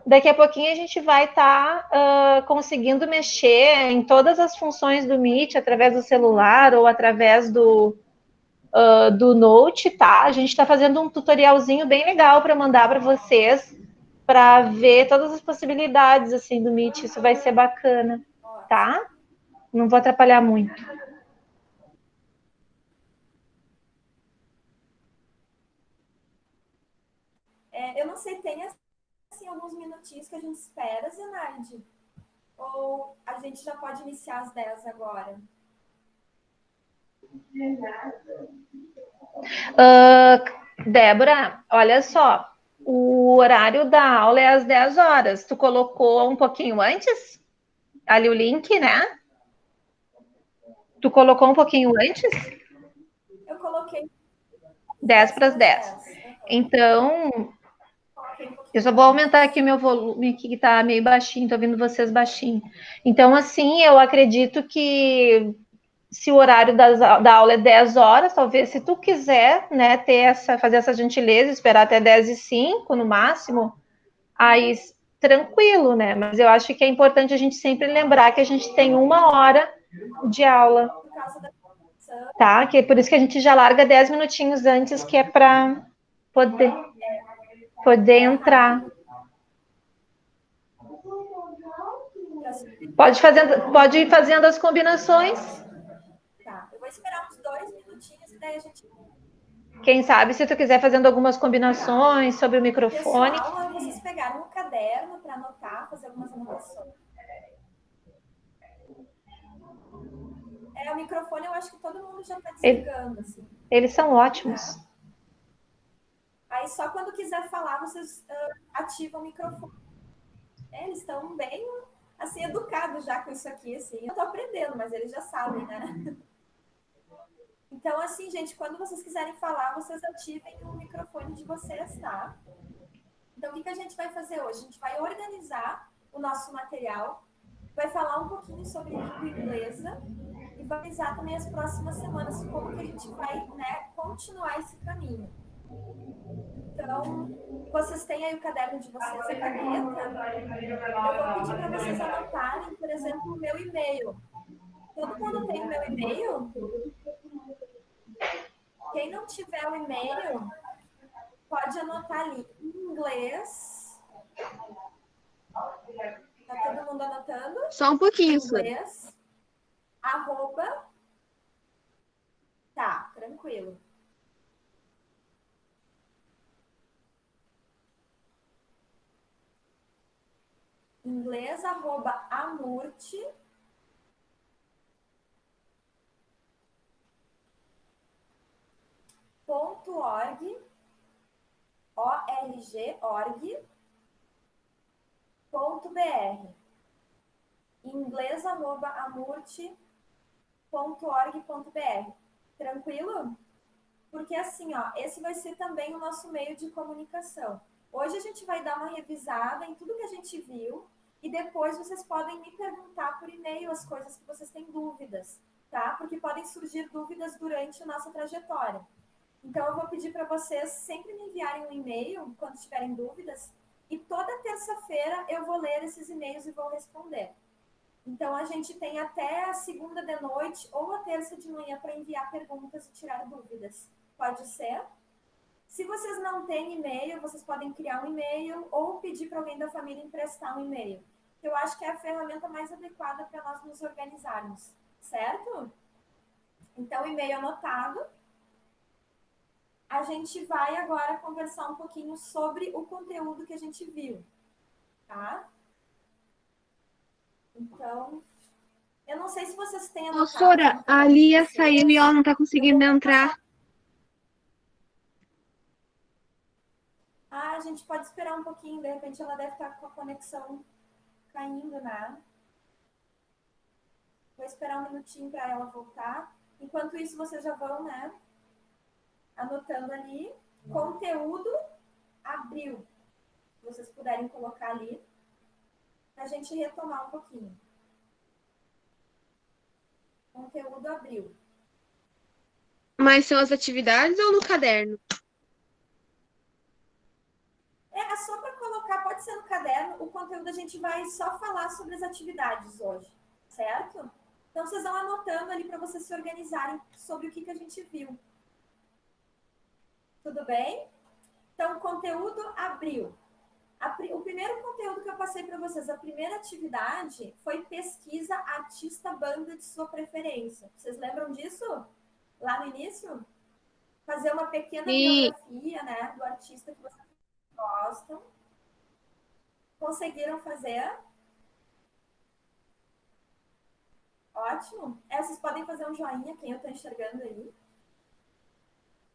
daqui a pouquinho a gente vai estar conseguindo mexer em todas as funções do Meet através do celular ou através do Note, tá? A gente está fazendo um tutorialzinho bem legal para mandar para vocês, para ver todas as possibilidades assim do Meet. Isso vai ser bacana, tá? Não vou atrapalhar muito. Eu não sei, tem assim, alguns minutinhos que a gente espera, Zenaide? Ou a gente já pode iniciar às 10 agora? Débora, olha só, o horário da aula é às 10 horas. Tu colocou um pouquinho antes? Ali o link, né? Tu colocou um pouquinho antes? Eu coloquei 10 10 para as para as 10. 10. Uhum. Então, Coloquei um eu só pouquinho vou aumentar antes. aqui meu volume, que está meio baixinho, estou ouvindo vocês baixinho. Então, assim, eu acredito que se o horário da aula é 10 horas, talvez, se tu quiser, né, fazer essa gentileza, esperar até 10 e 5 no máximo, aí tranquilo, né? Mas eu acho que é importante a gente sempre lembrar que a gente tem 1 hora de aula, Por causa da conexão, tá? Que é por isso que a gente já larga 10 minutinhos antes, que é para poder, poder entrar. Pode ir fazendo as combinações. tá. Eu vou esperar uns 2 minutinhos e daí a gente. Quem sabe, se tu quiser fazendo algumas Tá. combinações sobre o microfone. Pessoal, vocês pegaram um caderno para anotar, fazer algumas anotações. O microfone eu acho que todo mundo já está desligando, assim. Eles são ótimos. Tá? Aí só quando quiser falar, vocês ativam o microfone. Eles estão bem, assim, educados já com isso aqui, assim. Eu estou aprendendo, mas eles já sabem, né? Então, assim, gente, quando vocês quiserem falar, vocês ativem o microfone de vocês, tá? Então, o que a gente vai fazer hoje? A gente vai organizar o nosso material, vai falar um pouquinho sobre língua inglesa e vai organizar também as próximas semanas, como que a gente vai, né, continuar esse caminho. Então, vocês têm aí o caderno de vocês, a caneta. Eu vou pedir para vocês anotarem, por exemplo, o meu e-mail. Todo mundo tem o meu e-mail? Quem não tiver o e-mail, pode anotar ali em inglês. Tá todo mundo anotando? Só um pouquinho, só. Inglês, arroba. Tá, tranquilo. Inglês, arroba amurte. .org, org.br. Inglês, arroba amurte.org.br. Tranquilo? Porque assim, ó, esse vai ser também o nosso meio de comunicação. Hoje a gente vai dar uma revisada em tudo que a gente viu e depois vocês podem me perguntar por e-mail as coisas que vocês têm dúvidas, tá? Porque podem surgir dúvidas durante a nossa trajetória. Então eu vou pedir para vocês sempre me enviarem um e-mail quando tiverem dúvidas e toda terça-feira eu vou ler esses e-mails e vou responder. Então a gente tem até a segunda de noite ou a terça de manhã para enviar perguntas e tirar dúvidas. Pode ser? Se vocês não têm e-mail, vocês podem criar um e-mail ou pedir para alguém da família emprestar um e-mail. Eu acho que é a ferramenta mais adequada para nós nos organizarmos, certo? Então, e-mail anotado. A gente vai agora conversar um pouquinho sobre o conteúdo que a gente viu, tá? Então, eu não sei se vocês têm anotado aí Professora, no a caderno de Lia saiu e vocês. ela não tá conseguindo entrar. A gente pode esperar um pouquinho, de repente ela deve estar com a conexão caindo, né? Vou esperar um minutinho para ela voltar. Enquanto isso, vocês já vão, né? Anotando ali. Conteúdo abril. Se vocês puderem colocar ali, para a gente retomar um pouquinho. Conteúdo abril. Mas são as atividades ou no caderno? É só para colocar colocar, pode ser no caderno, o conteúdo a gente vai só falar sobre as atividades hoje, certo? Então, vocês vão anotando ali para vocês se organizarem sobre o que a gente viu. Tudo bem? Então, conteúdo abriu. O primeiro conteúdo que eu passei para vocês, a primeira atividade, foi pesquisa artista banda de sua preferência. Vocês lembram disso? Lá no início? Fazer uma pequena biografia, né, do artista que vocês gostam. Conseguiram fazer? Ótimo. Vocês podem fazer um joinha, quem eu estou enxergando aí.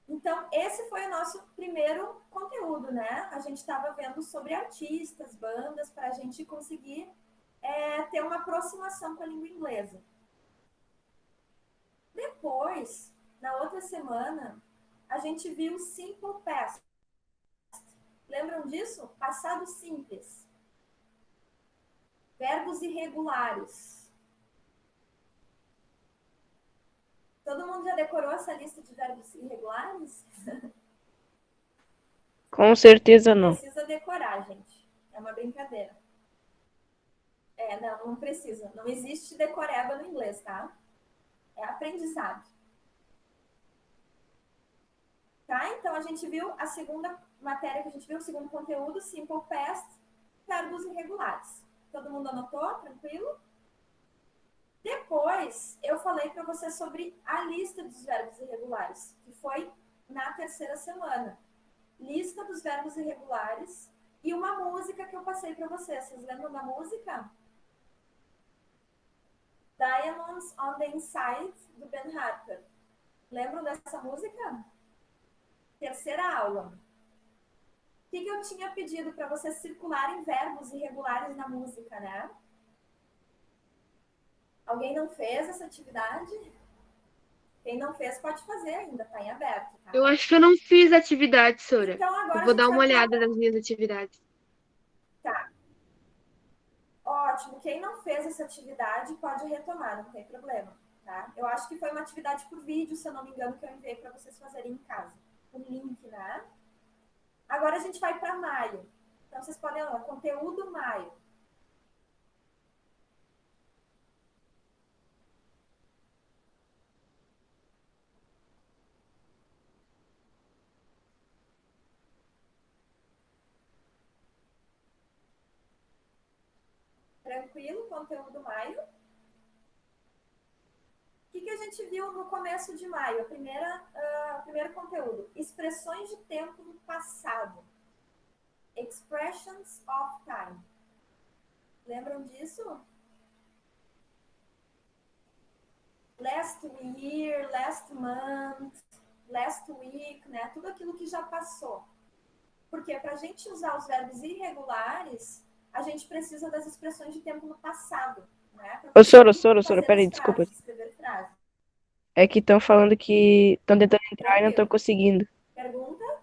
Então, esse foi o nosso primeiro conteúdo, né? A gente estava vendo sobre artistas, bandas, para a gente conseguir ter uma aproximação com a língua inglesa. Depois, na outra semana, a gente viu Simple Past. Lembram disso? Passado simples. Verbos irregulares. Todo mundo já decorou essa lista de verbos irregulares? Com certeza não. Precisa decorar, gente. É uma brincadeira. Não precisa. Não existe decoreba no inglês, tá? É aprendizado. Tá? Então, a gente viu a segunda matéria que a gente viu, o segundo conteúdo, Simple Past, verbos irregulares. Todo mundo anotou? Tranquilo? Depois, eu falei para você sobre a lista dos verbos irregulares, que foi na terceira semana. Lista dos verbos irregulares e uma música que eu passei para vocês. Vocês lembram da música? Diamonds on the Inside, do Ben Harper. Lembram dessa música? Terceira aula. O que eu tinha pedido para vocês circularem verbos irregulares na música, né? Alguém não fez essa atividade? Quem não fez pode fazer ainda, tá em aberto. Tá? Eu acho que eu não fiz atividade, Sora. Então, agora Eu vou dar uma olhada nas minhas atividades. Tá. Ótimo. Quem não fez essa atividade pode retomar, não tem problema. Tá? Eu acho que foi uma atividade por vídeo, se eu não me engano, que eu enviei para vocês fazerem em casa. O link, né? Agora a gente vai para maio. Então, vocês podem olhar, conteúdo maio. Tranquilo, conteúdo maio. O que a gente viu no começo de maio? O primeiro conteúdo. Expressões de tempo no passado. Expressions of time. Lembram disso? Last year, last month, last week, né? Tudo aquilo que já passou. Porque para a gente usar os verbos irregulares, a gente precisa das expressões de tempo no passado, né? Ô, Sora, peraí, desculpa. Escrever frases. É que estão falando que estão tentando entrar e não estão conseguindo. Pergunta?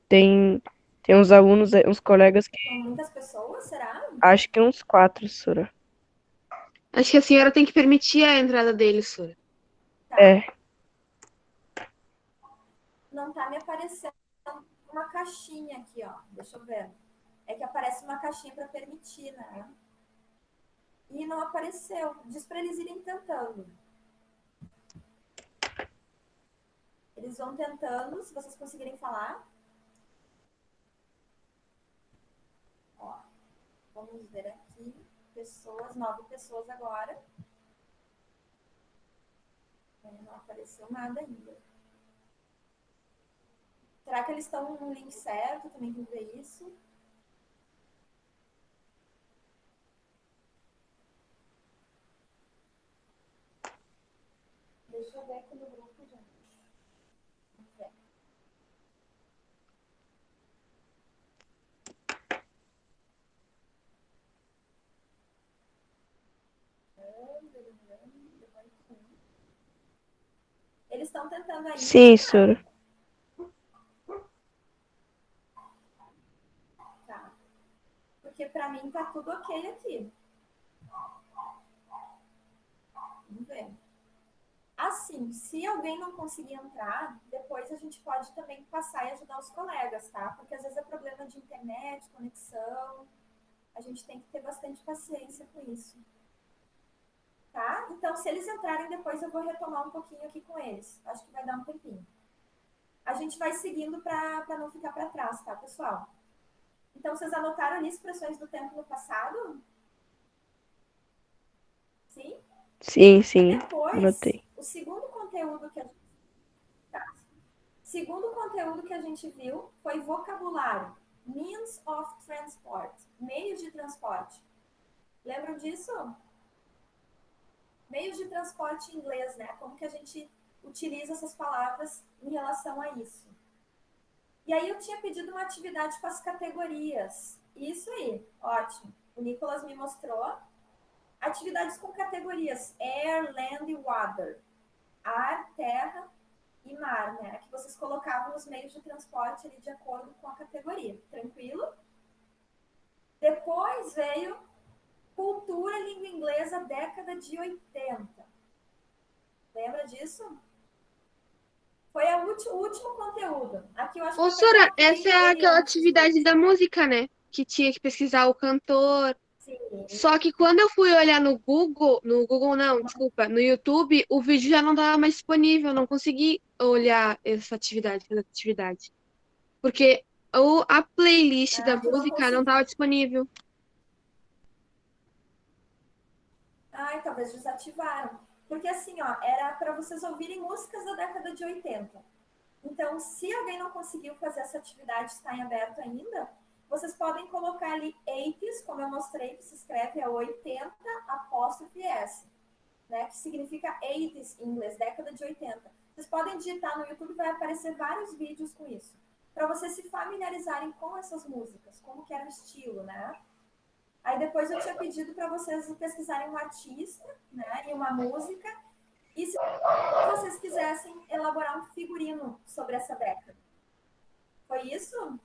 Tem uns alunos, uns colegas que... São muitas pessoas, será? Acho que uns 4, Sora. Acho que a senhora tem que permitir a entrada deles, Sora. Tá. É. Não tá me aparecendo uma caixinha aqui, ó. Deixa eu ver. É que aparece uma caixinha para permitir, né? E não apareceu. Diz para eles irem tentando. Eles vão tentando, se vocês conseguirem falar. Ó, vamos ver aqui. Pessoas, 9 pessoas agora. Não apareceu nada ainda. Será que eles estão no link certo? Também tem que ver isso. Deixa eu ver aqui no grupo, gente. Vamos ver. Eles estão tentando ainda. Sim, Sora. Tá. Porque para mim tá tudo ok aqui. Vamos ver. A Assim, se alguém não conseguir entrar, depois a gente pode também passar e ajudar os colegas, tá? Porque às vezes é problema de internet, conexão. A gente tem que ter bastante paciência com isso. Tá? Então, se eles entrarem depois, eu vou retomar um pouquinho aqui com eles. Acho que vai dar um tempinho. A gente vai seguindo para não ficar para trás, tá, pessoal? Então, vocês anotaram ali expressões do tempo no passado? Sim? Sim, Depois, anotei. o segundo conteúdo que a gente... Tá. Segundo conteúdo que a gente viu foi vocabulário. Means of transport. Meios de transporte. Lembram disso? Meios de transporte em inglês, né? Como que a gente utiliza essas palavras em relação a isso. E aí eu tinha pedido uma atividade com as categorias. Isso aí, ótimo. O Nicolas me mostrou. Atividades com categorias Air, Land e Water. Ar, terra e mar, né? Que vocês colocavam os meios de transporte ali de acordo com a categoria. Tranquilo? Depois veio cultura e língua inglesa, década de 80. Lembra disso? Foi o último conteúdo. Aqui eu acho que Ô, vai pegar Sora, um essa pouquinho é dele aquela antes. atividade da música, né? Que tinha que pesquisar o cantor. Sim. Só que quando eu fui olhar no Google não, desculpa, no YouTube, o vídeo já não estava mais disponível, eu não consegui olhar essa atividade. Porque a playlist da Tu não música não conseguiu. estava disponível. Ai, talvez desativaram. Porque assim, ó, era para vocês ouvirem músicas da década de 80. Então, se alguém não conseguiu fazer essa atividade, está em aberto ainda, vocês podem colocar ali 80s, como eu mostrei, que se escreve 80 apóstrofe S, né? Que significa 80s em inglês, década de 80. Vocês podem digitar no YouTube, vai aparecer vários vídeos com isso, para vocês se familiarizarem com essas músicas, como que era o estilo, né? Aí depois eu tinha pedido para vocês pesquisarem um artista, né, e uma música, e se vocês quisessem elaborar um figurino sobre essa década. Foi isso?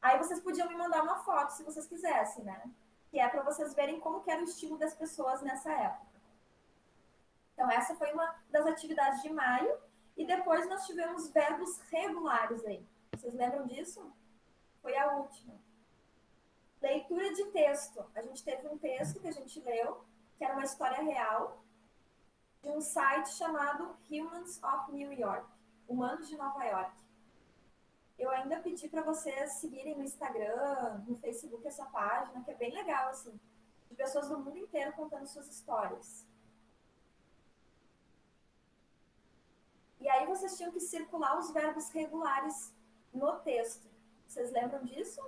Aí vocês podiam me mandar uma foto, se vocês quisessem, né? Que é para vocês verem como que era o estilo das pessoas nessa época. Então essa foi uma das atividades de maio, e depois nós tivemos verbos regulares aí. Vocês lembram disso? Foi a última. Leitura de texto. A gente teve um texto que a gente leu, que era uma história real, de um site chamado Humans of New York, Humanos de Nova York. Eu ainda pedi para vocês seguirem no Instagram, no Facebook essa página, que é bem legal, assim, de pessoas do mundo inteiro contando suas histórias. E aí vocês tinham que circular os verbos regulares no texto. Vocês lembram disso?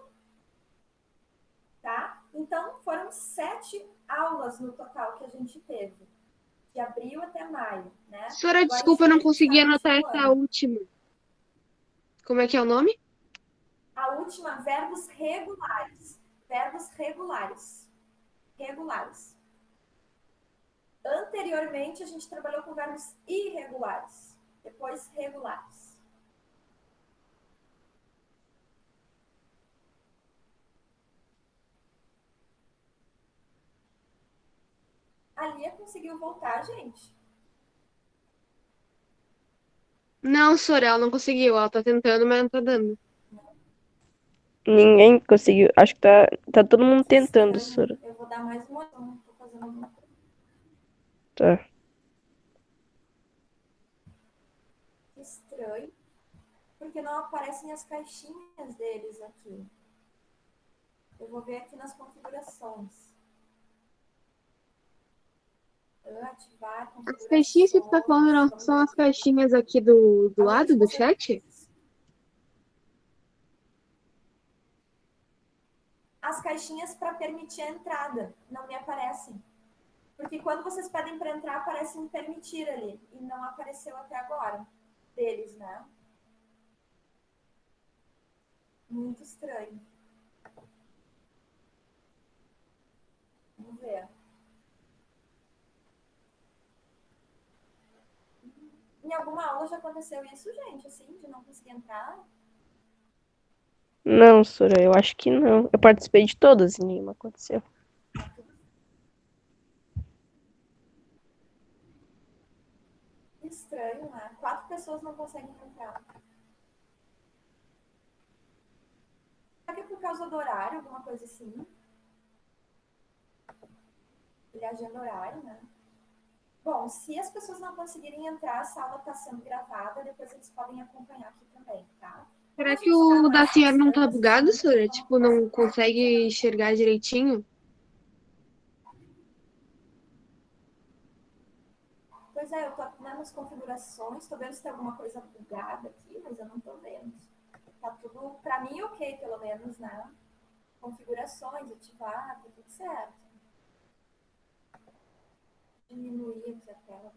Tá? Então, foram 7 aulas no total que a gente teve, de abril até maio, né? Sora, Agora, em desculpa, eu não junho, a gente está consegui no anotar último essa ano. última. Como é que é o nome? A última, verbos regulares. Verbos regulares. Regulares. Anteriormente, a gente trabalhou com verbos irregulares. Depois, regulares. A Lia conseguiu voltar, gente? Não, Sora, ela não conseguiu. Ela tá tentando, mas não tá dando. Ninguém conseguiu. Acho que tá todo mundo Que tentando, estranho. Sora. Eu vou dar mais uma. Tô fazendo alguma coisa. Tá. Que estranho. Porque não aparecem as caixinhas deles aqui. Eu vou ver aqui nas configurações. Ativar As caixinhas que tu tá falando não configurações. são as caixinhas aqui do Alguém lado de do vocês... chat? As caixinhas para permitir a entrada não me aparecem. Porque quando vocês pedem para entrar, aparece um permitir ali. E não apareceu até agora deles, né? Muito estranho. Vamos ver. Em alguma aula já aconteceu isso, gente, assim, de não conseguir entrar? Não, Sora, eu acho que não. Eu participei de todas e nenhuma aconteceu. estranho, né? 4 pessoas não conseguem entrar. Será que é por causa do horário, alguma coisa assim? Ele agenda horário, né? Bom, se as pessoas não conseguirem entrar, a sala está sendo gravada, depois eles podem acompanhar aqui também, tá? Como a Será que gente está o mais da Ciara não tá distância, bugado, assim, Sora? não Tipo, não posso consegue enxergar direitinho? Pois é, eu tô aqui nas configurações, tô vendo se tem alguma coisa bugada aqui, mas eu não tô vendo. Tá tudo, pra mim, ok, pelo menos, né? Configurações, ativar, tá tudo certo. Diminuir aqui a tela.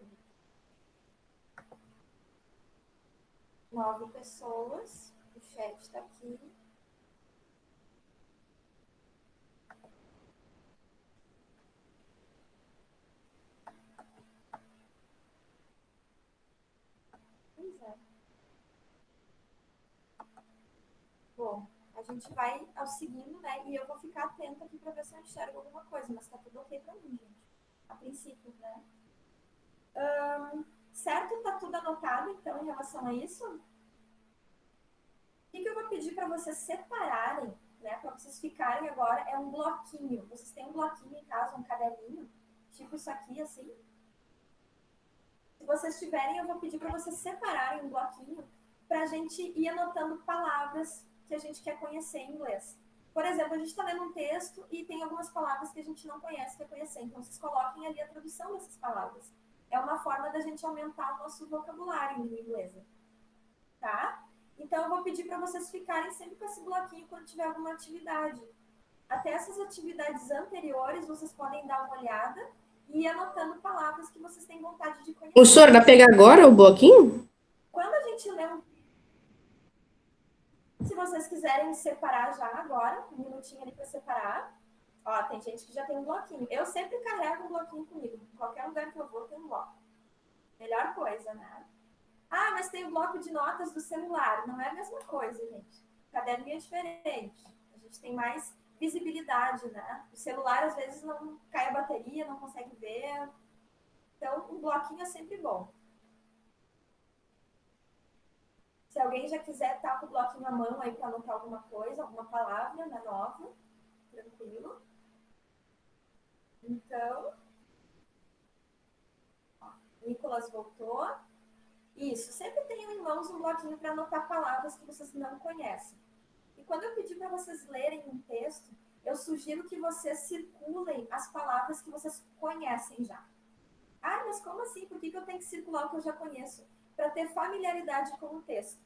9 pessoas, o chat tá aqui. Pois é. Bom, a gente vai ao seguindo, né? E eu vou ficar atenta aqui para ver se eu enxergo alguma coisa, mas tá tudo ok para mim, gente. A princípio, né? Certo? Tá tudo anotado, então, em relação a isso? O que eu vou pedir para vocês separarem, né? Para vocês ficarem agora, é um bloquinho. Vocês têm um bloquinho em casa, um caderninho, tipo isso aqui, assim? Se vocês tiverem, eu vou pedir para vocês separarem um bloquinho para a gente ir anotando palavras que a gente quer conhecer em inglês. Por exemplo, a gente está lendo um texto e tem algumas palavras que a gente não conhece, quer conhecer. Então, vocês coloquem ali a tradução dessas palavras. É uma forma da gente aumentar o nosso vocabulário em língua inglesa. Tá? Então, eu vou pedir para vocês ficarem sempre com esse bloquinho quando tiver alguma atividade. Até essas atividades anteriores, vocês podem dar uma olhada e ir anotando palavras que vocês têm vontade de conhecer. O senhor, dá pra pegar agora o bloquinho? Quando a gente lê um... Se vocês quiserem separar já agora, um minutinho ali para separar. Ó, tem gente que já tem um bloquinho. Eu sempre carrego um bloquinho comigo. Em qualquer lugar que eu vou, tem um bloco. Melhor coisa, né? Ah, mas tem o bloco de notas do celular. Não é a mesma coisa, gente. O caderninho é diferente. A gente tem mais visibilidade, né? O celular, às vezes, não cai a bateria, não consegue ver. Então, um bloquinho é sempre bom. Se alguém já quiser, tá com o bloquinho na mão aí para anotar alguma coisa, alguma palavra na nova, tranquilo. Então, ó, Nicolas voltou. Isso, sempre tenham em mãos um bloquinho para anotar palavras que vocês não conhecem. E quando eu pedir para vocês lerem um texto, eu sugiro que vocês circulem as palavras que vocês conhecem já. Ah, mas como assim? Por que eu tenho que circular o que eu já conheço? Para ter familiaridade com o texto.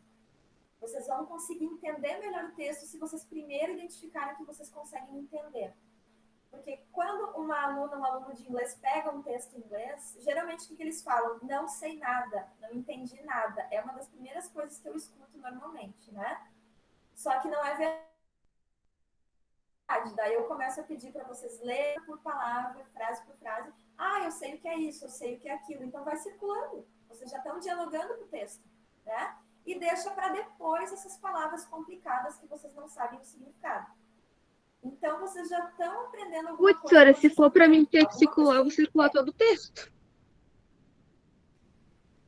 Vocês vão conseguir entender melhor o texto se vocês primeiro identificarem que vocês conseguem entender. Porque quando uma aluna, um aluno de inglês pega um texto em inglês, geralmente o que eles falam? Não sei nada, não entendi nada. É uma das primeiras coisas que eu escuto normalmente, né? Só que não é verdade. Daí eu começo a pedir para vocês lerem por palavra, frase por frase. Ah, eu sei o que é isso, eu sei o que é aquilo. Então vai circulando. Vocês já estão dialogando com o texto, né? E deixa para depois essas palavras complicadas que vocês não sabem o significado. Então, vocês já estão aprendendo alguma Putz, coisa. Sora, se for pra mim ter que circular, eu vou circular todo o texto.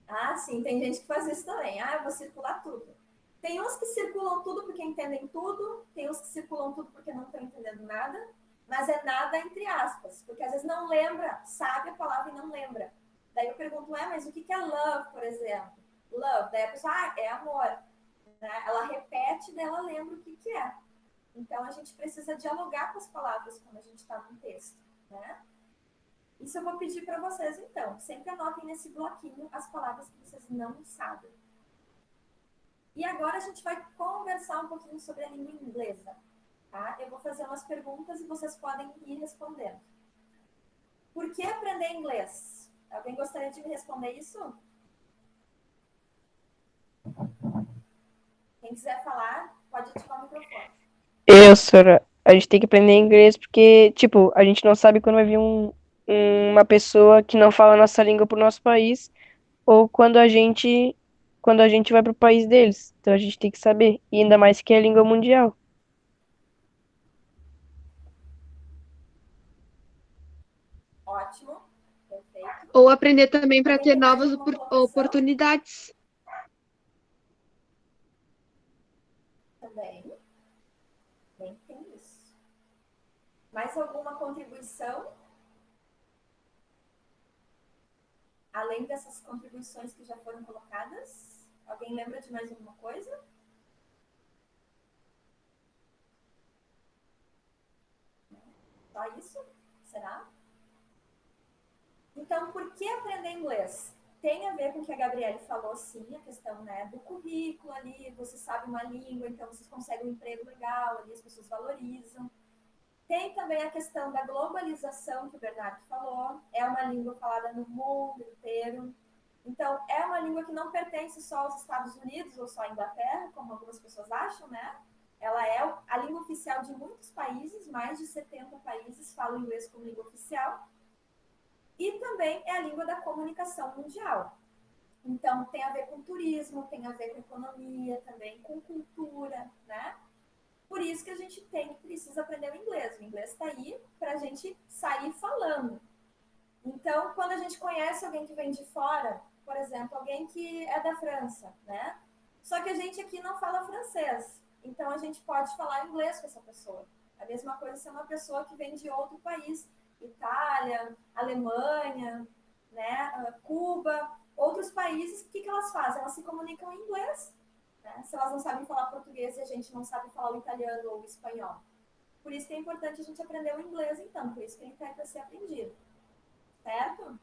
Ah, sim, tem gente que faz isso também. Ah, eu vou circular tudo. Tem uns que circulam tudo porque entendem tudo, tem uns que circulam tudo porque não estão entendendo nada, mas é nada entre aspas, porque às vezes não lembra, sabe a palavra e não lembra. Daí eu pergunto, mas o que é love, por exemplo? Love, daí a pessoa, é amor. Né? Ela repete, daí ela lembra o que é. Então, a gente precisa dialogar com as palavras quando a gente está num texto, né? Isso eu vou pedir para vocês, então. Sempre anotem nesse bloquinho as palavras que vocês não sabem. E agora a gente vai conversar um pouquinho sobre a língua inglesa, tá? Eu vou fazer umas perguntas e vocês podem ir respondendo. Por que aprender inglês? Alguém gostaria de me responder isso? Quem quiser falar, pode ativar o microfone. Sora, a gente tem que aprender inglês porque, tipo, a gente não sabe quando vai vir uma pessoa que não fala a nossa língua pro nosso país ou quando a gente vai pro país deles. Então a gente tem que saber. E ainda mais que é a língua mundial. Ótimo, perfeito. Ou aprender também para Também ter tem mais novas alguma colocação? oportunidades. Também tem isso. Mais alguma contribuição? Além dessas contribuições que já foram colocadas? Alguém lembra de mais alguma coisa? Só isso? Será? Então, por que aprender inglês? Tem a ver com o que a Gabriele falou, sim, a questão, né, do currículo ali, você sabe uma língua, então vocês conseguem um emprego legal, ali as pessoas valorizam. Tem também a questão da globalização, que o Bernardo falou, é uma língua falada no mundo inteiro. Então, é uma língua que não pertence só aos Estados Unidos ou só à Inglaterra, como algumas pessoas acham, né? Ela é a língua oficial de muitos países, mais de 70 países falam inglês como língua oficial. E também é a língua da comunicação mundial. Então, tem a ver com turismo, tem a ver com economia também, com cultura, né? Por isso que a gente precisa aprender o inglês. O inglês está aí para a gente sair falando. Então, quando a gente conhece alguém que vem de fora, por exemplo, alguém que é da França, né? Só que a gente aqui não fala francês. Então, a gente pode falar inglês com essa pessoa. A mesma coisa se é uma pessoa que vem de outro país, Itália, Alemanha, né? Cuba, outros países, o que elas fazem? Elas se comunicam em inglês, né? Se elas não sabem falar português e a gente não sabe falar o italiano ou o espanhol. Por isso que é importante a gente aprender o inglês, então. Por isso que ele está aí para ser aprendido. Certo?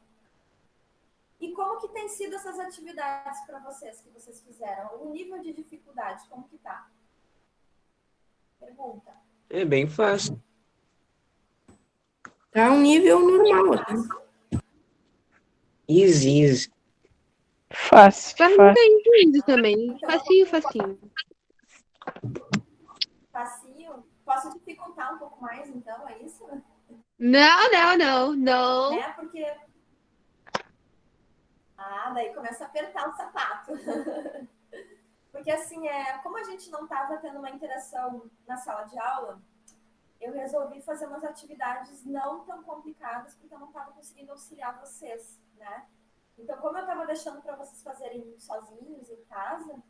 E como que tem sido essas atividades para vocês que vocês fizeram? O nível de dificuldade, como que tá? Pergunta. É bem fácil. Tá um nível normal até. Fácil? Easy, easy. Fácil, Pra mim fácil. tá incluído também. Então, Facinho, facinho. facinho. Posso dificultar um pouco mais, então, é isso? Não, não, não, não. Né? Porque... Ah, daí começa a apertar o sapato. Porque, assim, como a gente não estava tendo uma interação na sala de aula, eu resolvi fazer umas atividades não tão complicadas, porque eu não estava conseguindo auxiliar vocês, né? Então, como eu estava deixando para vocês fazerem sozinhos em casa,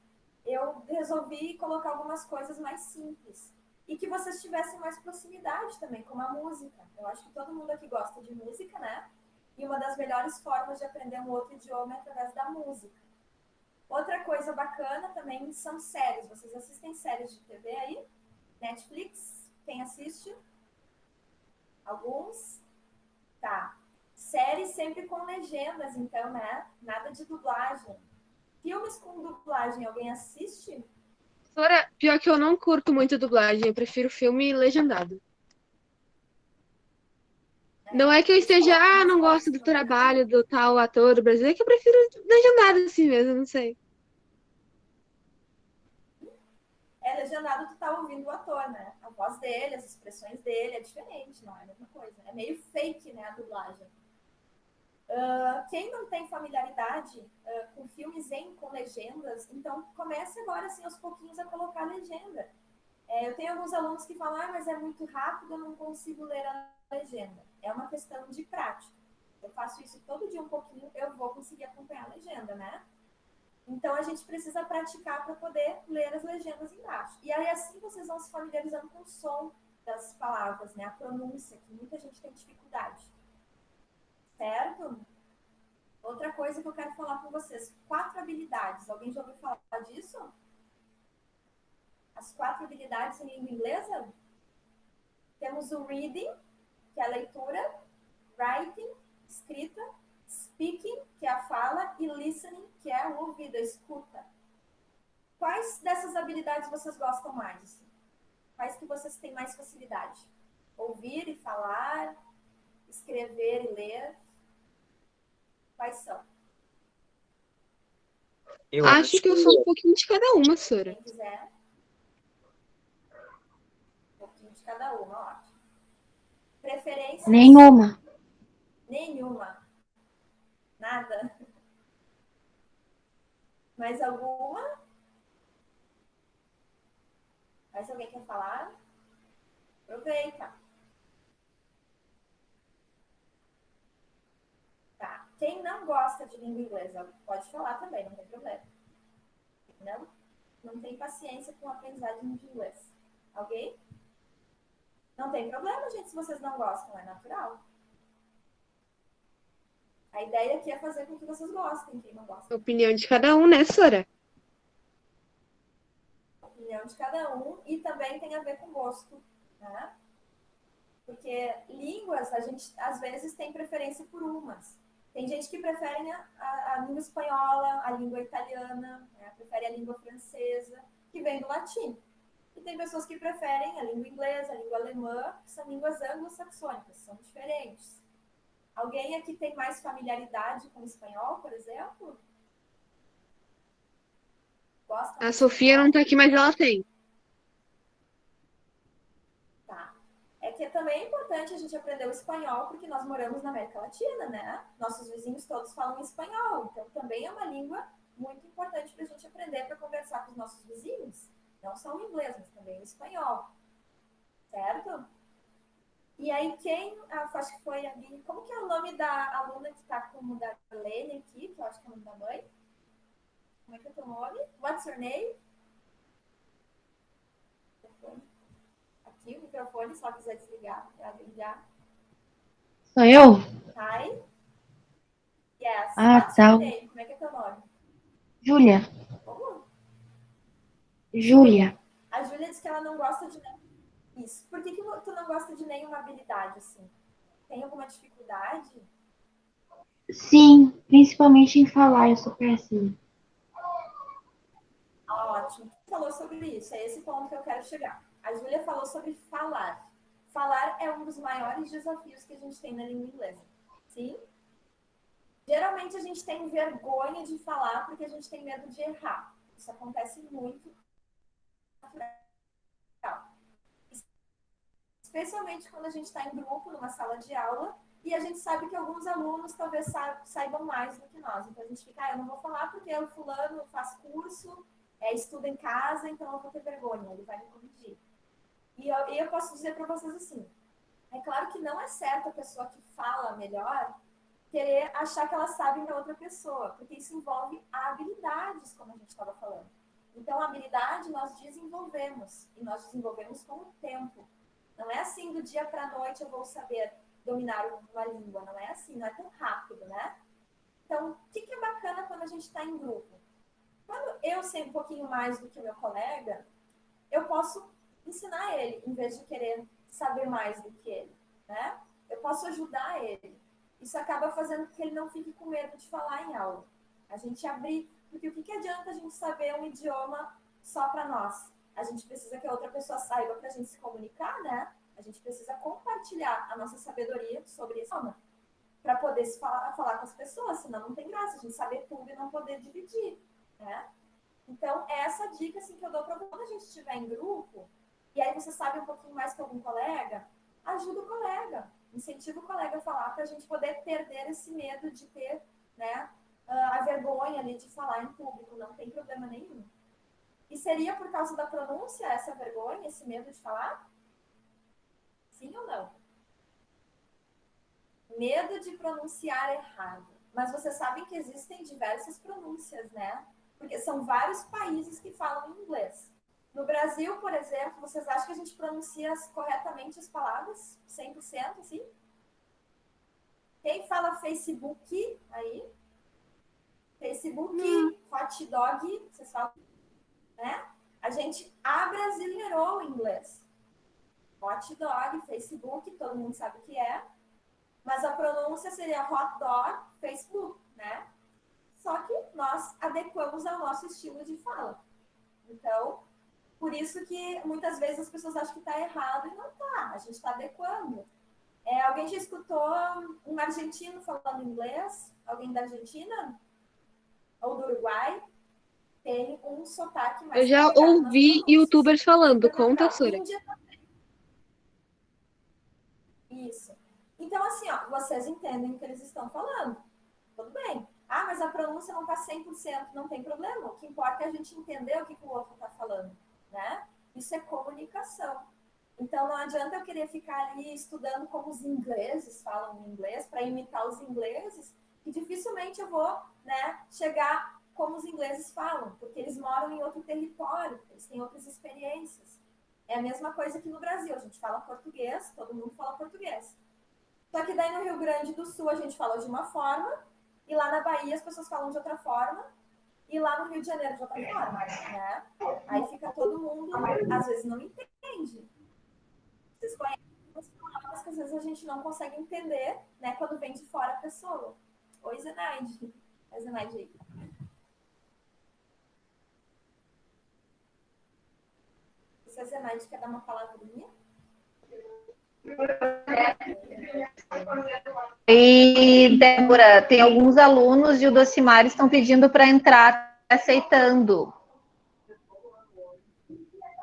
eu resolvi colocar algumas coisas mais simples. E que vocês tivessem mais proximidade também, como a música. Eu acho que todo mundo aqui gosta de música, né? E uma das melhores formas de aprender um outro idioma é através da música. Outra coisa bacana também são séries. Vocês assistem séries de TV aí? Netflix? Quem assiste? Alguns? Tá. Séries sempre com legendas, então, né? Nada de dublagem. Filmes com dublagem, alguém assiste? Sora, pior que eu não curto muito dublagem, eu prefiro filme legendado. Não é que eu esteja, não gosto do trabalho do tal ator do brasileiro, é que eu prefiro legendado assim mesmo, não sei. Legendado, tu tá ouvindo o ator, né? A voz dele, as expressões dele, é diferente, não é a mesma coisa. É meio fake, né, a dublagem. Quem não tem familiaridade com filmes com legendas, então comece agora, assim, aos pouquinhos a colocar legenda. Eu tenho alguns alunos que falam, mas é muito rápido, eu não consigo ler a legenda. É uma questão de prática. Eu faço isso todo dia um pouquinho, eu vou conseguir acompanhar a legenda, né? Então, a gente precisa praticar para poder ler as legendas embaixo. E aí, assim, vocês vão se familiarizando com o som das palavras, né? A pronúncia, que muita gente tem dificuldade. Certo? Outra coisa que eu quero falar com vocês. 4 habilidades. Alguém já ouviu falar disso? As 4 habilidades em língua inglesa? Temos o reading, que é a leitura, writing, escrita, speaking, que é a fala, e listening, que é o ouvido, a escuta. Quais dessas habilidades vocês gostam mais? Quais que vocês têm mais facilidade? Ouvir e falar, escrever e ler? Quais são? Eu Acho que eu sou um pouquinho de cada uma, Sora. Quem quiser. Um pouquinho de cada uma, ótimo. Preferências? Nenhuma. Nenhuma. Nada? Mais alguma? Mais alguém quer falar? Aproveita. Tá. Quem não gosta de língua inglesa, pode falar também, não tem problema. Não tem paciência com a aprendizagem de inglês. Alguém? Não tem problema, gente, se vocês não gostam, é natural. A ideia aqui é fazer com que vocês gostem, quem não gosta. Opinião de cada um, né, Sora? Opinião de cada um e também tem a ver com gosto, né? Porque línguas, a gente às vezes tem preferência por umas. Tem gente que prefere a língua espanhola, a língua italiana, né? Prefere a língua francesa, que vem do latim. E tem pessoas que preferem a língua inglesa, a língua alemã, que são línguas anglo-saxônicas, são diferentes. Alguém aqui tem mais familiaridade com o espanhol, por exemplo? Gosta A do Sofia espanhol? não tá aqui, mas ela tem. Tá. É que também é importante a gente aprender o espanhol, porque nós moramos na América Latina, né? Nossos vizinhos todos falam espanhol, então também é uma língua muito importante para a gente aprender para conversar com os nossos vizinhos. Não só o inglês, mas também o espanhol. Certo? E aí acho que foi a Gui, como que é o nome da aluna que está como da Lene aqui, que eu acho que é o nome da mãe? Como é que é o teu nome? What's your name? Aqui o microfone, se ela quiser desligar, para ligar. Sou eu? Hi. Yes. Ah, What's tá. your name? Como é que é teu nome? Júlia. Como? Júlia. A Júlia disse que ela não gosta de isso. Por que tu não gosta de nenhuma habilidade, assim? Tem alguma dificuldade? Sim, principalmente em falar, eu sou péssima. Ótimo. Tu falou sobre isso, é esse ponto que eu quero chegar. A Júlia falou sobre falar. Falar é um dos maiores desafios que a gente tem na língua inglesa. Sim? Geralmente a gente tem vergonha de falar porque a gente tem medo de errar. Isso acontece muito. Especialmente quando a gente está em grupo, numa sala de aula, e a gente sabe que alguns alunos talvez saibam mais do que nós. Então a gente fica, eu não vou falar porque o fulano faz curso, estuda em casa, então eu vou ter vergonha, ele vai me corrigir. E eu posso dizer para vocês assim, é claro que não é certo a pessoa que fala melhor querer achar que ela sabe da outra pessoa, porque isso envolve habilidades, como a gente estava falando. Então, a habilidade nós desenvolvemos, e nós desenvolvemos com o tempo. Não é assim, do dia para a noite eu vou saber dominar uma língua, não é assim, não é tão rápido, né? Então, o que é bacana quando a gente está em grupo? Quando eu sei um pouquinho mais do que o meu colega, eu posso ensinar ele, em vez de querer saber mais do que ele, né? Eu posso ajudar ele. Isso acaba fazendo com que ele não fique com medo de falar em aula. A gente abrir, porque o que adianta a gente saber um idioma só para nós? A gente precisa que a outra pessoa saiba para a gente se comunicar, né? A gente precisa compartilhar a nossa sabedoria sobre esse idioma para poder falar com as pessoas, senão não tem graça a gente saber tudo e não poder dividir, né? Então, é essa dica assim, que eu dou para quando a gente estiver em grupo, e aí você sabe um pouquinho mais que algum colega, ajuda o colega, incentiva o colega a falar para a gente poder perder esse medo de ter, né, a vergonha ali de falar em público, não tem problema nenhum. E seria por causa da pronúncia essa vergonha, esse medo de falar? Sim ou não? Medo de pronunciar errado. Mas vocês sabem que existem diversas pronúncias, né? Porque são vários países que falam inglês. No Brasil, por exemplo, vocês acham que a gente pronuncia corretamente as palavras? 100%, sim? Quem fala Facebook aí? Facebook, hot dog, vocês falam, né? A gente abrasileirou o inglês. Hot dog, Facebook, todo mundo sabe o que é. Mas a pronúncia seria hot dog, Facebook, né? Só que nós adequamos ao nosso estilo de fala. Então, por isso que muitas vezes as pessoas acham que está errado e não está. A gente está adequando. Alguém já escutou um argentino falando inglês? Alguém da Argentina? Ou do Uruguai? Tem um sotaque mais Eu já carregado nas ouvi pronúncias. youtubers falando, Super conta, natural. Sora. Índia também. Isso. Então, assim, ó, vocês entendem o que eles estão falando. Tudo bem. Ah, mas a pronúncia não está 100%, não tem problema. O que importa é a gente entender o que o outro está falando, né? Isso é comunicação. Então, não adianta eu querer ficar ali estudando como os ingleses falam inglês, para imitar os ingleses, E dificilmente eu vou, né, chegar como os ingleses falam, porque eles moram em outro território, eles têm outras experiências. É a mesma coisa que no Brasil, a gente fala português, todo mundo fala português. Só que daí no Rio Grande do Sul a gente fala de uma forma, e lá na Bahia as pessoas falam de outra forma, e lá no Rio de Janeiro de outra forma, né? Aí fica todo mundo, às vezes não entende. Vocês conhecem as palavras que às vezes a gente não consegue entender, né, quando vem de fora a pessoa. Oi, Zenaide. É Zenaide aí. Se a Zenaide quer dar uma palavrinha. E, Débora, tem alguns alunos e o Docimar estão pedindo para entrar, aceitando.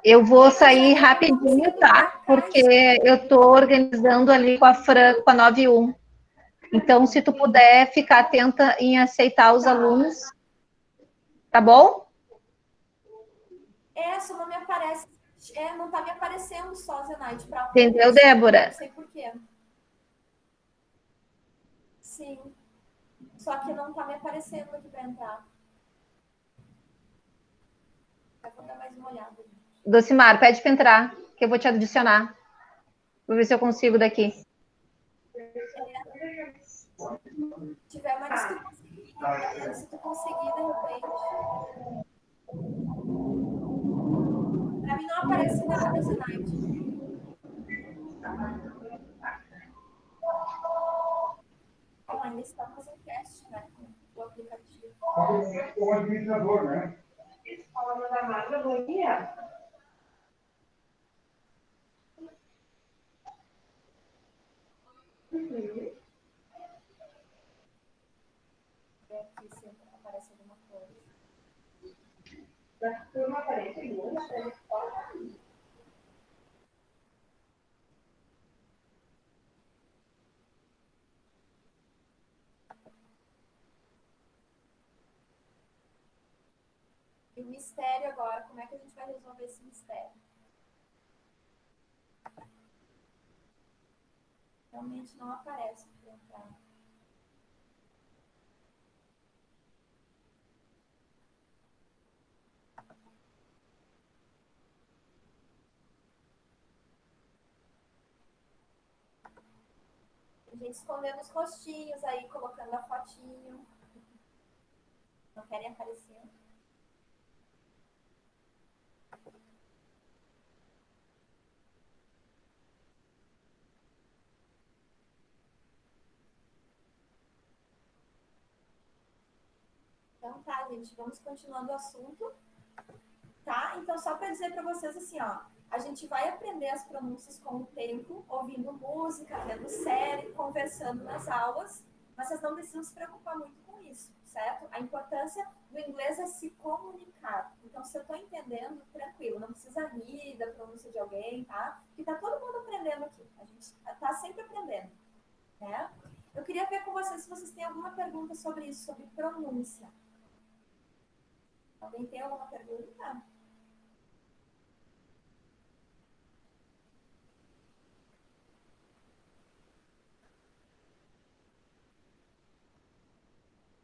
Eu vou sair rapidinho, tá? Porque eu estou organizando ali com a Fran, com a 91. Então, se tu puder ficar atenta em aceitar os alunos, tá bom? Só não me aparece. Não tá me aparecendo só, Zenaide, para Entendeu, Débora? Não sei por quê. Sim. Só que não tá me aparecendo aqui para entrar. Eu vou dar mais uma olhada. Docimar, pede para entrar, que eu vou te adicionar. Vou ver se eu consigo daqui. Se tiver, mas se tu conseguir, se tu conseguir, de repente. Para mim não aparece nada, Zenaide. Bom, ainda está fazendo teste, né? Com o aplicativo. O administrador, né? Falando da Marta, bom dia. Ver aqui se aparece alguma coisa. Da turma aparece muito. E o mistério agora, como é que a gente vai resolver esse mistério? Realmente não aparece para entrar. A gente escondendo os rostinhos aí, colocando a fotinho. Não querem aparecer. Então tá, gente, vamos continuando o assunto. Tá? Então, só para dizer para vocês assim, ó, a gente vai aprender as pronúncias com o tempo, ouvindo música, vendo série, conversando nas aulas, mas vocês não precisam se preocupar muito com isso, certo? A importância do inglês é se comunicar. Então, se eu estou entendendo, tranquilo, não precisa rir da pronúncia de alguém, tá? Porque tá todo mundo aprendendo aqui. A gente tá sempre aprendendo, né? Eu queria ver com vocês se vocês têm alguma pergunta sobre isso, sobre pronúncia. Alguém tem alguma pergunta?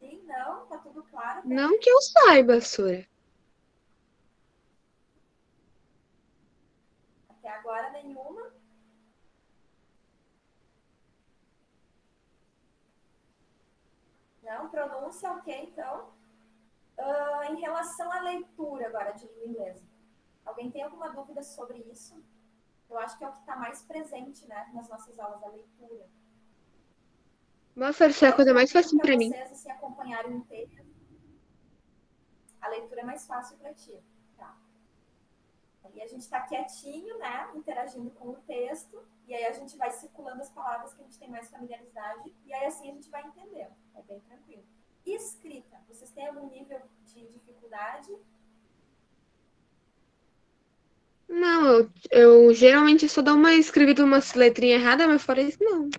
Sim, não? Tá tudo claro? Não que eu saiba, Sora. Até agora nenhuma. Não, pronúncia ok, então. Em relação à leitura agora de língua inglesa, alguém tem alguma dúvida sobre isso? Eu acho que é o que está mais presente, né, nas nossas aulas, a leitura. Nossa, essa é a coisa mais fácil pra mim. Vocês assim, acompanharem o texto, a leitura é mais fácil para ti. Tá. Aí a gente está quietinho, né, interagindo com o texto, e aí a gente vai circulando as palavras que a gente tem mais familiaridade, e aí assim a gente vai entendendo. É bem tranquilo. Escrita, vocês têm algum nível de dificuldade? Não, eu geralmente só dou uma escrevida umas letrinhas erradas, mas fora isso, não.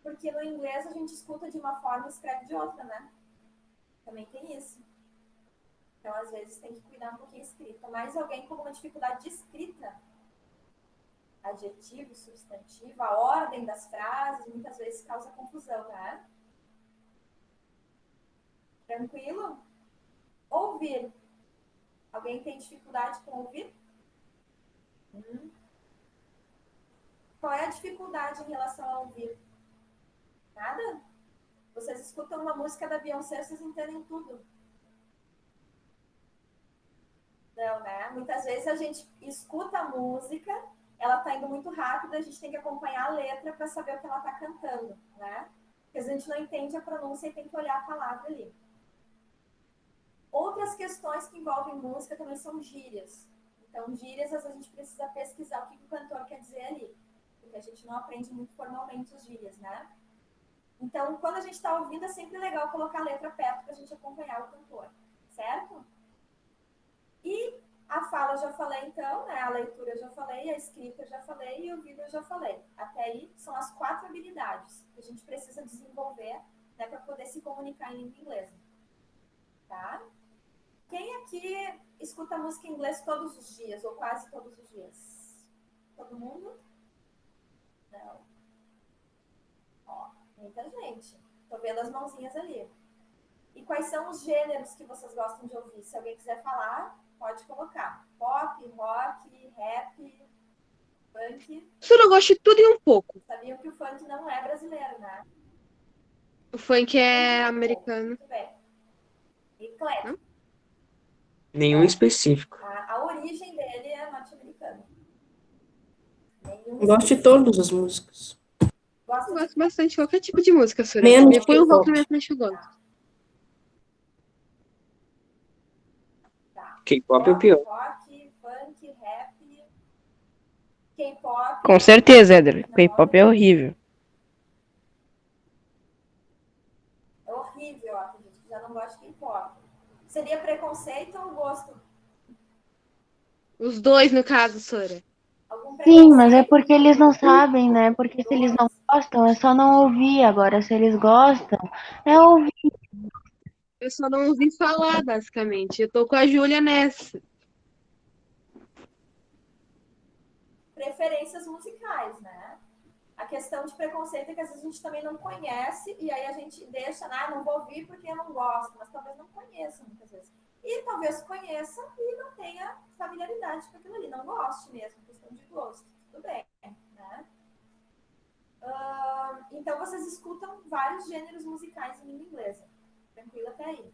Porque no inglês a gente escuta de uma forma e escreve de outra, né? Também tem isso. Então, às vezes, tem que cuidar um pouquinho a escrita. Mas alguém com uma dificuldade de escrita? adjetivo, substantivo, a ordem das frases, muitas vezes causa confusão, né? Tranquilo? Ouvir. Alguém tem dificuldade com ouvir? Qual é a dificuldade em relação a ouvir? Nada? Vocês escutam uma música da Beyoncé, vocês entendem tudo. Não, né? Muitas vezes a gente escuta a música, ela tá indo muito rápido, a gente tem que acompanhar a letra para saber o que ela tá cantando, né? Porque a gente não entende a pronúncia e tem que olhar a palavra ali. Outras questões que envolvem música também são gírias. Então, gírias, às vezes a gente precisa pesquisar o que o cantor quer dizer ali, porque a gente não aprende muito formalmente as gírias, né? Então, quando a gente está ouvindo, é sempre legal colocar a letra perto para a gente acompanhar o cantor, certo? E a fala eu já falei, então, né? A leitura eu já falei, a escrita eu já falei e o ouvido eu já falei. Até aí são as 4 habilidades que a gente precisa desenvolver, né, para poder se comunicar em língua inglesa. Tá? Quem aqui escuta música em inglês todos os dias, ou quase todos os dias? Todo mundo? Não. Ó, muita gente. Tô vendo as mãozinhas ali. E quais são os gêneros que vocês gostam de ouvir? Se alguém quiser falar, pode colocar. Pop, rock, rap, funk. Eu gosto de tudo e um pouco. Sabiam que o funk não é brasileiro, né? O funk é americano. Muito bem. Eclético. Nenhum específico. A origem dele é norte-americana. Eu gosto de todas as músicas. Eu gosto bastante de qualquer tipo de música, Sura. Menos Me põe um rock K-pop. na minha frente, eu gosto. K-pop é o pior. Rock, funk, rap, K-pop. Com certeza, Éder. K-pop é horrível. É horrível, ó. Tem gente que já não gosta de K-pop. Seria preconceito ou gosto? Os dois, no caso, Sura. Algum Sim, mas é preconceito? porque eles não sabem, né? Porque se eles não gostam, é só não ouvir. Agora, se eles gostam, é ouvir. Eu só não ouvi falar, basicamente. Eu tô com a Júlia nessa. Preferências musicais, né? A questão de preconceito é que às vezes a gente também não conhece e aí a gente deixa, não vou ouvir porque eu não gosto, mas talvez não conheça muitas vezes. E talvez conheça e não tenha familiaridade com aquilo ali, não goste mesmo, questão de gosto. Tudo bem, né? Então vocês escutam vários gêneros musicais em língua inglesa. Tranquilo até aí.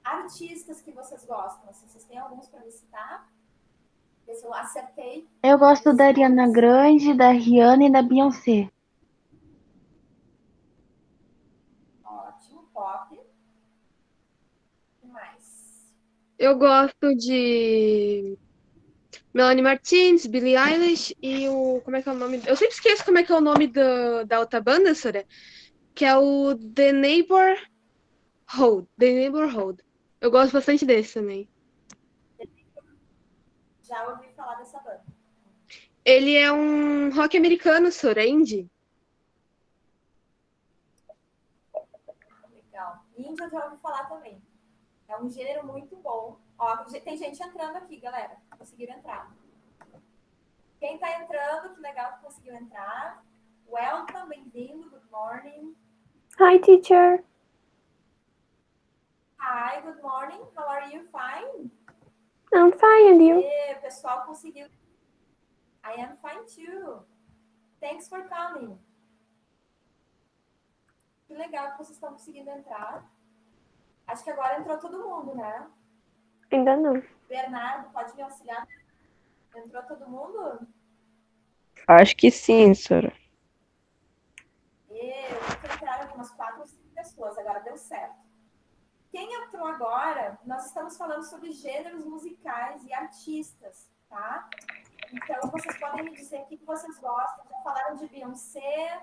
Artistas que vocês gostam, assim, vocês têm alguns para me citar? Ver se eu acertei. Eu gosto da Ariana Grande, da Rihanna e da Beyoncé. Ótimo, pop. O que mais? Eu gosto de Melanie Martins, Billie Eilish e o... Como é que é o nome? Eu sempre esqueço como é que é o nome da outra banda, Sura. Que é o The Neighborhood. The Neighborhood. Eu gosto bastante desse também. Já ouvi falar dessa banda. Ele é um rock americano, Sura, indie. Legal. Índia eu já ouvi falar também. É um gênero muito bom. Ó, tem gente entrando aqui, galera. Conseguiram entrar. Quem tá entrando, que legal que conseguiu entrar. Welcome, bem-vindo, good morning. Hi, teacher. Hi, good morning. How are you? Fine? I'm fine, and you? E, o pessoal conseguiu. I am fine too. Thanks for coming. Que legal que vocês estão conseguindo entrar. Acho que agora entrou todo mundo, né? Ainda não. Bernardo, pode me auxiliar? Entrou todo mundo? Acho que sim, Sora. Eu vi que entraram algumas 4 ou 5 pessoas, agora deu certo. Quem entrou agora, nós estamos falando sobre gêneros musicais e artistas, tá? Então, vocês podem me dizer o que vocês gostam. Já falaram de Beyoncé,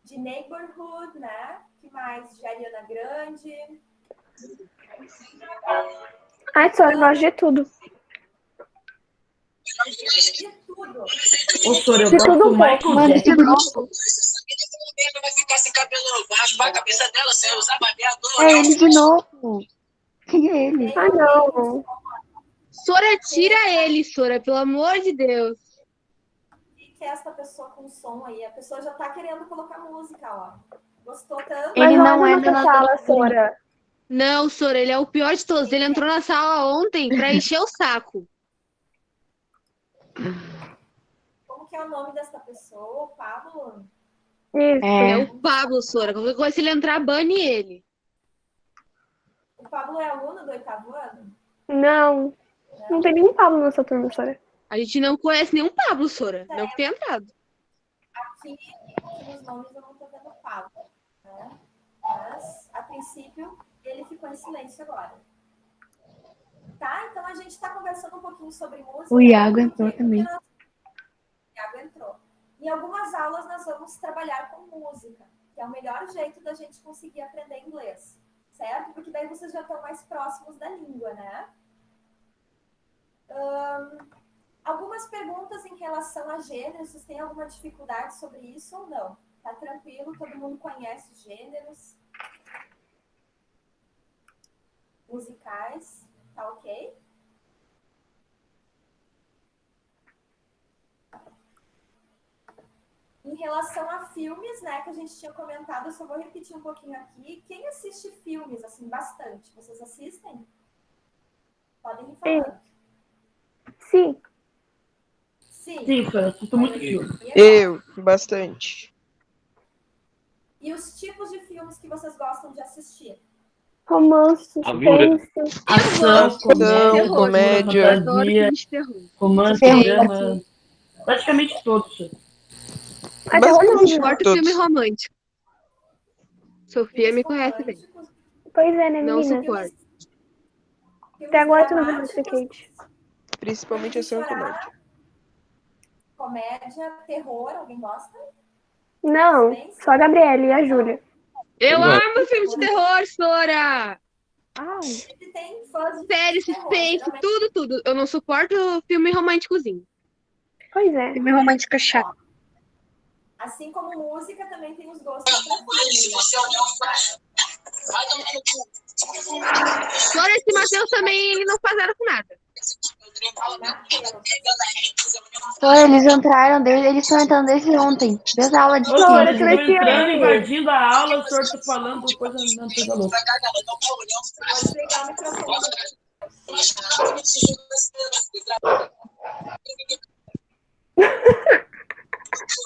de Neighborhood, né? Que mais? De Ariana Grande. Ai, só eu gosto de tudo. De tudo. Ô, Sora, eu De gosto tudo do um Michael pouco. Manda Jackson. de novo. Vai ficar sem cabelo, vai raspar a cabeça dela sem usar babeador. É ele de novo. Quem é ele? Ah, não. Sora, tira ele, Sora, pelo amor de Deus. Fique é essa pessoa com som aí? A pessoa já tá querendo colocar música, ó. Gostou tanto? Ele Mas não olha é na da nossa nossa sala, turma. Sora. Não, Sora, ele é o pior de todos. Ele entrou na sala ontem pra encher o saco. Como que é o nome dessa pessoa? Pablo? Isso. É É. o Pablo, Sora. Qualquer coisa, se ele entrar, bane ele. O Pablo é aluno do 8º ano? Não. Não tem nenhum Pablo nessa turma, Sora. A gente não conhece nenhum Pablo, Sora. Não que tenha entrado. Aqui nos nomes eu não tô vendo Pablo, né? Mas, a princípio, ele ficou em silêncio agora. Tá? Então, a gente está conversando um pouquinho sobre música. O Iago Por entrou quê? também. O Iago entrou. Em algumas aulas, nós vamos trabalhar com música, que é o melhor jeito da gente conseguir aprender inglês, certo? Porque daí vocês já estão mais próximos da língua, né? Algumas perguntas em relação a gêneros, vocês têm alguma dificuldade sobre isso ou não? Tá tranquilo? Todo mundo conhece os gêneros musicais? Tá ok? Em relação a filmes, né, que a gente tinha comentado, eu só vou repetir um pouquinho aqui. Quem assiste filmes, assim, bastante? Vocês assistem? Podem ir falando. Sim. Sim. Sim, Sora, assisto muito filme. Eu, bastante. E os tipos de filmes que vocês gostam de assistir? Romance, Aventura. suspense. Ação, Ação, comédia, comédia. cultura, Adoro fantasia, filme de terror. romance, Terror. drama. Praticamente todos, Sora. Ah, terror não. Basicamente Suporto todos. filme romântico. Sofia Filmes me conhece bem. românticos, Pois é, né, Não menina? suporto. Até agora tu não viu dramáticos, Kate. Principalmente filmes de ação e chorar, comédia. comédia, terror, alguém gosta? Não, Suspense? só a Gabriela e a Júlia. Eu Não. amo filme de terror, Sora! Sempre tem fãs de Série, filmes de terror, suspense, geralmente. tudo, tudo. Eu não suporto filme românticozinho. Pois é. Filme romântico chato. Assim como música, também tem os gostos para Se filmes. você olhar o flash, vai tomar no cu. Sora esse Matheus também, ele não faz nada com nada. Pô, eles entraram desde. Eles estão entrando desde ontem. Desde a aula de Ô, Sora, Sora, quinta. vocês estão silenciando. entrando, invadindo a aula, o senhor tá falando coisa não coisa louca. Vou desligar o microfone.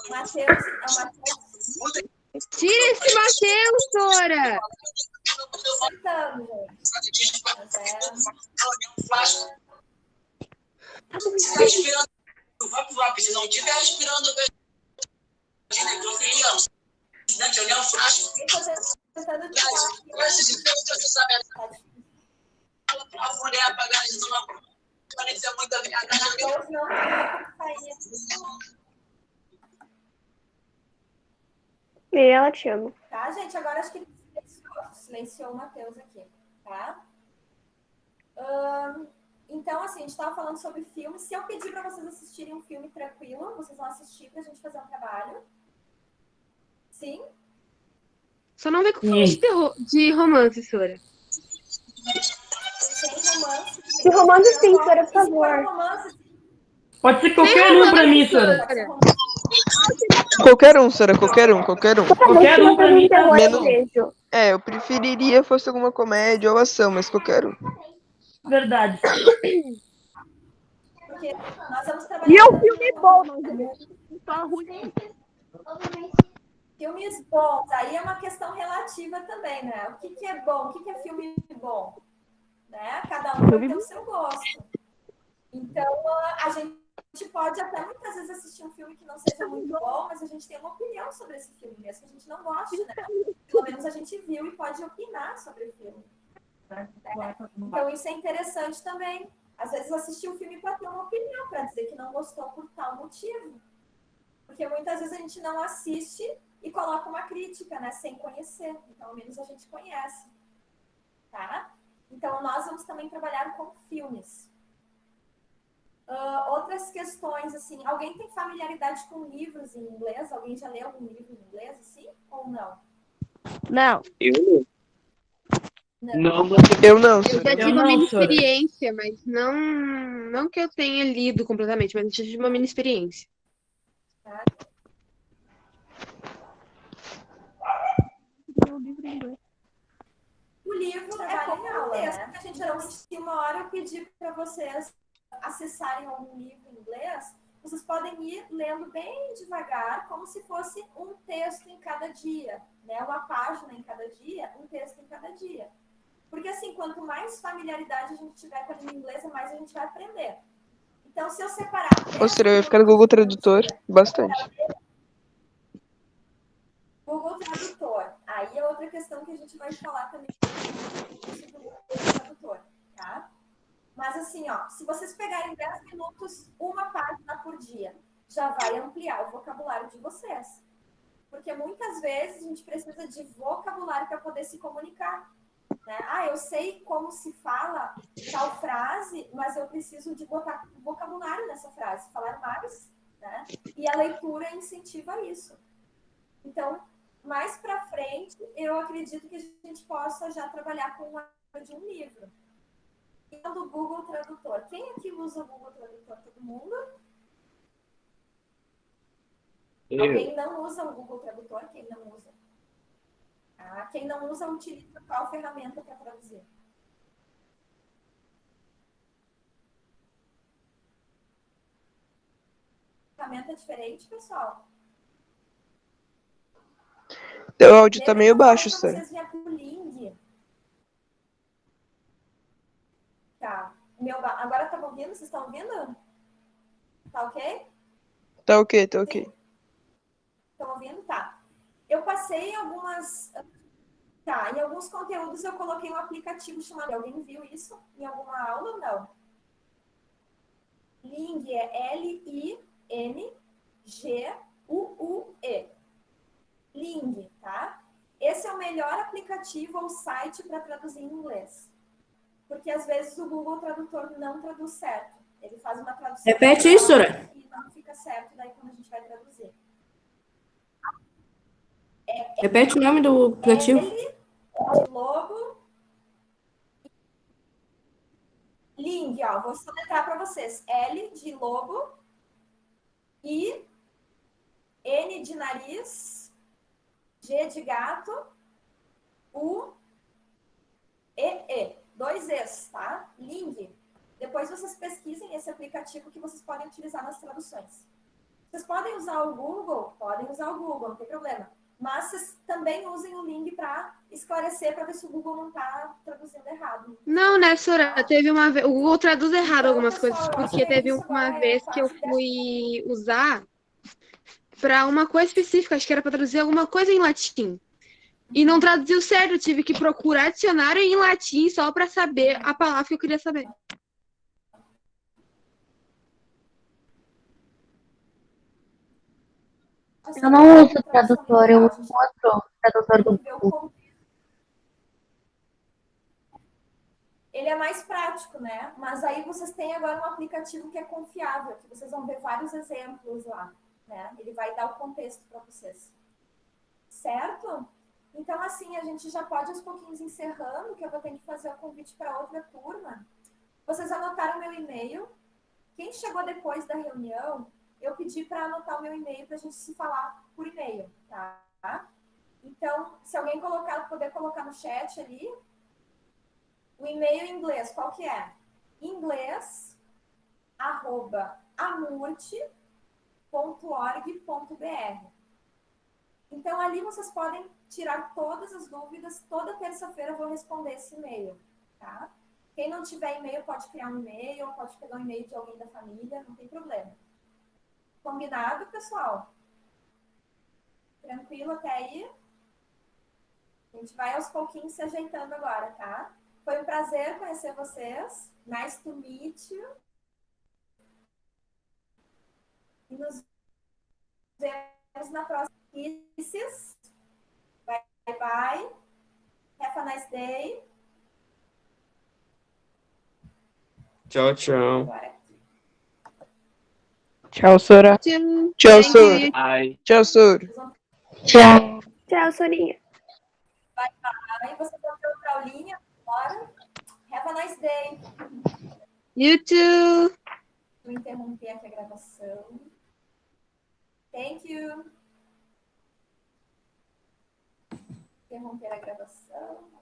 Matheus, é o Matheus Tira esse Matheus, Sora! sentando, gente. Mas Respirando, vai pro VAP. Se não tiver respirando, eu olhar o flash. eu tô tentando tirar A mulher apagar de uma parecia muita viagem. Matheus não tem sair. E ela te ama. Tá, gente? Agora acho que silenciou o Matheus aqui, tá? Então, assim, a gente estava falando sobre filmes. Se eu pedir para vocês assistirem um filme tranquilo, vocês vão assistir para a gente fazer um trabalho? Sim? Só não vem com filme de terror, de romance, Sora. Sem romance. Que romance sim, Sora, por E se for favor. romance, Pode ser qualquer um pra mim, Sora. Qualquer um, Sora, qualquer um, qualquer um. Qualquer um pra mim tá terror eu Menos- vejo. É, eu preferiria fosse alguma comédia ou ação, mas qualquer um. Verdade. porque nós vamos trabalhar... E o filme bom, não fala ruim. Filmes bons, aí é uma questão relativa também, né? O que é bom? O que é filme bom? Né? Cada um vai ter o seu gosto. Então, a gente pode até muitas vezes assistir um filme que não seja muito bom, mas a gente tem uma opinião sobre esse filme, mesmo que a gente não goste, né? Pelo menos a gente viu e pode opinar sobre o filme. Né? Então, isso é interessante também. Às vezes, assistir um filme para ter uma opinião, para dizer que não gostou por tal motivo. Porque muitas vezes a gente não assiste e coloca uma crítica, né? Sem conhecer. Então, ao menos a gente conhece. Tá? Então, nós vamos também trabalhar com filmes. Outras questões, assim, alguém tem familiaridade com livros em inglês? Alguém já leu algum livro em inglês, assim? Ou não? Não. Eu Não. não, mas Eu não, Eu Sora. já tive uma não, mini Sora. experiência, mas não que eu tenha lido completamente, mas eu já tive uma mini experiência. tá? O livro é como um texto, né? A gente geralmente, se uma hora eu pedir para vocês acessarem algum livro em inglês, vocês podem ir lendo bem devagar, como se fosse um texto em cada dia, né? Uma página em cada dia, um texto em cada dia. Porque assim, quanto mais familiaridade a gente tiver com a língua inglesa, mais a gente vai aprender. Então, se eu separar... Ou seja, eu ia ficar no Google Tradutor bastante. Google Tradutor. Aí é outra questão que a gente vai falar também sobre o Google Tradutor, tá? Mas assim, ó, se vocês pegarem 10 minutos, uma página por dia, já vai ampliar o vocabulário de vocês. Porque muitas vezes a gente precisa de vocabulário para poder se comunicar. Né? Ah, eu sei como se fala tal frase, mas eu preciso de botar vocabulário nessa frase, falar mais, né? E a leitura incentiva isso. Então, mais para frente, eu acredito que a gente possa já trabalhar com uma de um livro. E do Google Tradutor. Quem aqui usa o Google Tradutor? Todo mundo? Alguém não usa o Google Tradutor? Quem não usa? Ah, quem não usa, utiliza qual ferramenta para traduzir? Ferramenta diferente, pessoal? Teu áudio tá meio baixo, Sara. Vocês já pro Ling. Tá. Agora tá ouvindo? Vocês estão ouvindo? Tá ok? Tá ok, tá ok. Estão ouvindo? Tá. Eu passei algumas... Tá, em alguns conteúdos eu coloquei um aplicativo chamado... Alguém viu isso em alguma aula ou não? Ling é L-I-N-G-U-U-E. Ling, tá? Esse é o melhor aplicativo ou site para traduzir em inglês. Porque às vezes o Google Tradutor não traduz certo. Ele faz uma tradução... Repete isso, Sora. E não fica certo daí quando a gente vai traduzir. Repete o nome do aplicativo. L de logo. Ling, ó, vou soletrar para vocês. L de logo. I. N de nariz. G de gato. U. E. 2 Es, tá? Ling. Depois vocês pesquisem esse aplicativo que vocês podem utilizar nas traduções. Vocês podem usar o Google? Podem usar o Google, não tem problema. Mas vocês também usem o Ling para esclarecer, para ver se o Google não está traduzindo errado. Não, né, Sora? Teve uma vez. O Google traduz errado Então, algumas pessoal, coisas, eu acho porque que é teve isso. uma Agora vez que eu quase 10 fui usar para uma coisa específica, acho que era para traduzir alguma coisa em latim. E não traduziu certo, eu tive que procurar dicionário em latim só para saber a palavra que eu queria saber. Eu não uso tradutor, eu uso outro tradutor do Google. Ele é mais prático, né? Mas aí vocês têm agora um aplicativo que é confiável, que vocês vão ver vários exemplos lá, né? Ele vai dar o contexto para vocês. Certo? Então, assim, a gente já pode aos pouquinhos encerrando, que eu vou ter que fazer o convite para outra turma. Vocês anotaram meu e-mail. Quem chegou depois da reunião, eu pedi para anotar o meu e-mail para a gente se falar por e-mail, tá? Então, se alguém puder colocar no chat ali, o e-mail em inglês, qual que é? inglês@amurte.org.br. Então, ali vocês podem tirar todas as dúvidas. Toda terça-feira eu vou responder esse e-mail, tá? Quem não tiver e-mail pode criar um e-mail, ou pode pegar um e-mail de alguém da família, não tem problema. Combinado, pessoal? Tranquilo até aí? A gente vai aos pouquinhos se ajeitando agora, tá? Foi um prazer conhecer vocês. Nice to meet you. E nos vemos na próxima. Kisses. Bye, bye. Have a nice day. Tchau, tchau. Agora. Tchau, Sora. Tchau, Sora. Ai. Tchau, Sora. Tchau. Tchau, Sorinha. Bye, bye. Você vai ter outra aulinha agora. Have a nice day. You too. Vou interromper aqui a gravação. Thank you. Interromper a gravação.